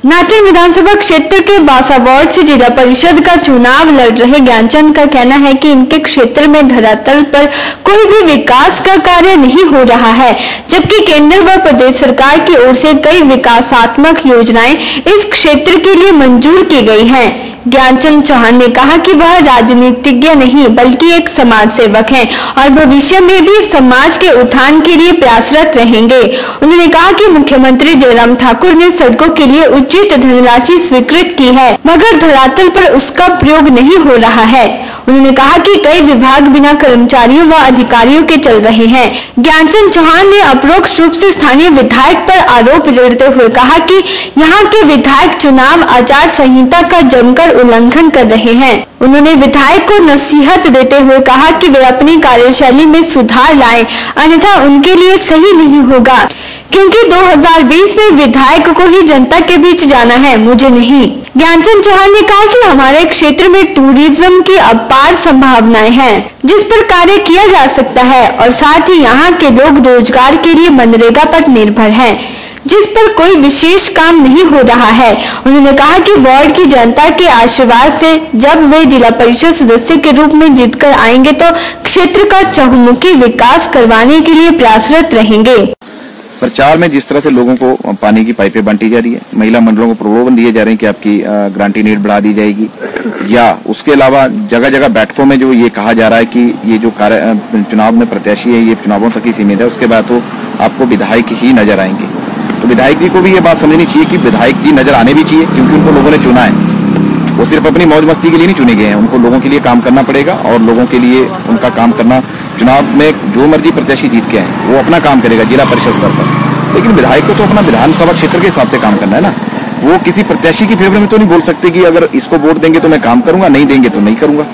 नाटन विधानसभा क्षेत्र के बासा वार्ड से जिला परिषद का चुनाव लड़ रहे ज्ञानचंद का कहना है कि इनके क्षेत्र में धरातल पर कोई भी विकास का कार्य नहीं हो रहा है, जबकि केंद्र व प्रदेश सरकार की ओर से कई विकासात्मक योजनाएं इस क्षेत्र के लिए मंजूर की गई हैं। ज्ञानचंद चौहान ने कहा कि वह राजनीतिज्ञ नहीं बल्कि एक समाज सेवक हैं और भविष्य में भी समाज के उत्थान के लिए प्रयासरत रहेंगे। उन्होंने कहा कि मुख्यमंत्री जयराम ठाकुर ने सड़कों के लिए उचित धनराशि स्वीकृत की है, मगर धरातल पर उसका प्रयोग नहीं हो रहा है। उन्होंने कहा कि कई विभाग बिना कर्मचारियों व अधिकारियों के चल रहे हैं। ज्ञानचंद चौहान ने अपरोक्ष रूप से स्थानीय विधायक पर आरोप जड़ते हुए कहा कि यहाँ के विधायक चुनाव आचार संहिता का जमकर उल्लंघन कर रहे हैं। उन्होंने विधायक को नसीहत देते हुए कहा कि वे अपनी कार्यशैली में सुधार लाएं, अन्यथा उनके लिए सही नहीं होगा, क्योंकि 2020 में विधायक को ही जनता के बीच जाना है, मुझे नहीं। ज्ञानचंद चौहान ने कहा कि हमारे क्षेत्र में टूरिज्म की अपार संभावनाएं हैं, जिस पर कार्य किया जा सकता है और साथ ही यहाँ के लोग रोजगार के लिए मनरेगा पर निर्भर हैं, जिस पर कोई विशेष काम नहीं हो रहा है। उन्होंने कहा कि वार्ड की जनता के आशीर्वाद से जब वे जिला परिषद सदस्य के रूप में जीतकर आएंगे तो क्षेत्र का चहुमुखी विकास करवाने के लिए प्रयासरत रहेंगे। प्रचार में जिस तरह से लोगों को पानी की पाइपें बांटी जा रही है, महिला मंडलों को प्रलोभन दिए जा रहे हैं कि आपकी ग्रांटी नीड बढ़ा दी जाएगी, या उसके अलावा जगह जगह बैठकों में जो ये कहा जा रहा है कि ये जो चुनाव में प्रत्याशी है ये चुनावों तक ही सीमित है, उसके बाद तो आपको विधायक ही नजर आएंगे। तो विधायक जी को भी ये बात समझनी चाहिए कि विधायक जी नजर आने भी चाहिए, क्योंकि उनको लोगों ने चुना है। वो सिर्फ अपनी मौज मस्ती के लिए नहीं चुने गए हैं, उनको लोगों के लिए काम करना पड़ेगा और लोगों के लिए उनका काम करना। चुनाव में जो मर्जी प्रत्याशी जीत के आए वो अपना काम करेगा जिला परिषद स्तर पर, लेकिन विधायक को तो अपना विधानसभा क्षेत्र के हिसाब से काम करना है ना। वो किसी प्रत्याशी की फेवर में तो नहीं बोल सकते कि अगर इसको वोट देंगे तो मैं काम करूंगा, नहीं देंगे तो नहीं करूंगा।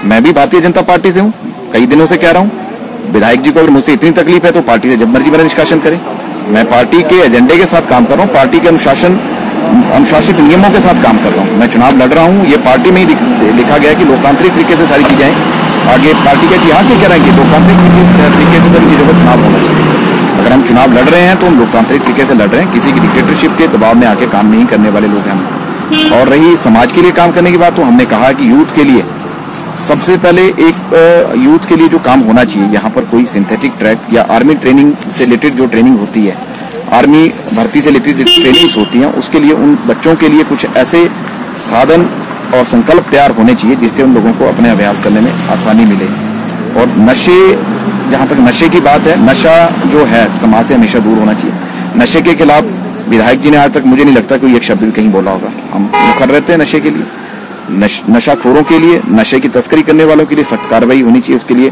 मैं भी भारतीय जनता पार्टी से हूँ, कई दिनों से कह रहा हूँ। विधायक जी को अगर मुझसे इतनी तकलीफ है तो पार्टी से जब मर्जी मेरा निष्कासन करें। मैं पार्टी के एजेंडे के साथ काम कर रहा हूँ, पार्टी के अनुशासित नियमों के साथ काम कर रहा हूँ। मैं चुनाव लड़ रहा हूँ, ये पार्टी में ही लिखा गया कि लोकतांत्रिक तरीके से सारी चीजें आगे पार्टी का इतिहास ही कह रहा है कि लोकतांत्रिक तरीके से सभी चीजों का चुनाव होना चाहिए। अगर हम चुनाव लड़ रहे हैं तो हम लोकतांत्रिक तरीके से लड़ रहे हैं, किसी की डिक्टेटरशिप के दबाव में आके काम नहीं करने वाले लोग हैं हम। और रही समाज के लिए काम करने की बात, तो हमने कहा कि यूथ के लिए सबसे पहले एक यूथ के लिए जो काम होना चाहिए, यहाँ पर कोई सिंथेटिक ट्रैक या आर्मी ट्रेनिंग से रिलेटेड जो ट्रेनिंग होती है, आर्मी भर्ती से रिलेटेड ट्रेनिंग्स होती हैं, उसके लिए उन बच्चों के लिए कुछ ऐसे साधन और संकल्प तैयार होने चाहिए जिससे उन लोगों को अपने अभ्यास करने में आसानी मिले। और नशे, जहाँ तक नशे की बात है, नशा जो है समाज से हमेशा दूर होना चाहिए। नशे के खिलाफ विधायक जी ने आज तक मुझे नहीं लगता कोई एक शब्द कहीं बोला होगा। हम मुखर रहते हैं नशे के लिए, नशाखोरों के लिए, नशे की तस्करी करने वालों के लिए सख्त कार्रवाई होनी चाहिए। उसके लिए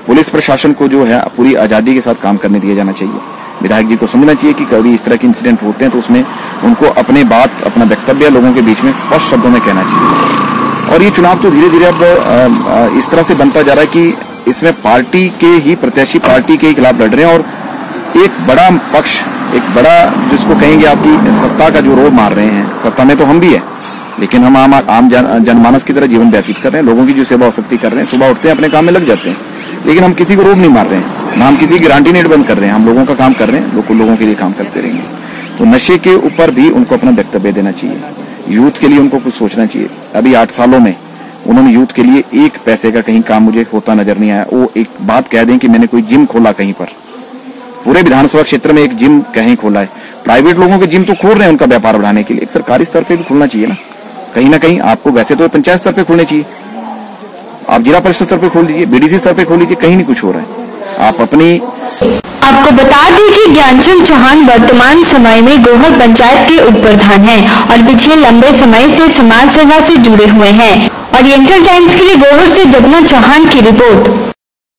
पुलिस प्रशासन को जो है पूरी आजादी के साथ काम करने दिया जाना चाहिए। विधायक जी को समझना चाहिए कि कभी इस तरह के इंसिडेंट होते हैं तो उसमें उनको अपने बात, अपना वक्तव्य लोगों के बीच में स्पष्ट शब्दों में कहना चाहिए। और ये चुनाव तो धीरे धीरे अब इस तरह से बनता जा रहा है कि इसमें पार्टी के ही प्रत्याशी पार्टी के ही खिलाफ लड़ रहे हैं, और एक बड़ा पक्ष, एक बड़ा जिसको कहेंगे आपकी सत्ता का जो रोब मार रहे हैं। सत्ता में तो हम भी है, लेकिन हम आम जनमानस की तरह जीवन व्यतीत कर रहे हैं, लोगों की जो सेवा शक्ति कर रहे हैं, सुबह उठते हैं अपने काम में लग जाते हैं, लेकिन हम किसी को रोब नहीं मार रहे हैं, ना हम किसी की गारंटी नहीं बंद कर रहे हैं। हम लोगों का काम कर रहे हैं, लोगों के लिए काम करते रहेंगे। तो नशे के ऊपर भी उनको अपना वक्तव्य देना चाहिए, यूथ के लिए उनको कुछ सोचना चाहिए। अभी 8 सालों में उन्होंने यूथ के लिए एक पैसे का कहीं काम मुझे होता नजर नहीं आया। वो एक बात कह दें कि मैंने कोई जिम खोला कहीं पर, पूरे विधानसभा क्षेत्र में एक जिम कहीं खोला है। प्राइवेट लोगों के जिम तो खोल रहे हैं उनका व्यापार बढ़ाने के लिए, एक सरकारी स्तर पर भी खुलना चाहिए ना कहीं। आपको वैसे तो पंचायत स्तर पे खोलने चाहिए, आप जिला परिषद स्तर पे खोल लीजिए, बीडीसी स्तर पे खोल लीजिए, कहीं नहीं कुछ हो रहा है। आपको बता दें कि ज्ञानचंद चौहान वर्तमान समय में गोहर पंचायत के उप प्रधान हैं और पिछले लंबे समय से समाज सेवा से जुड़े हुए हैं। ओरिएंटल टाइम्स के लिए गोहर से जगना चौहान की रिपोर्ट।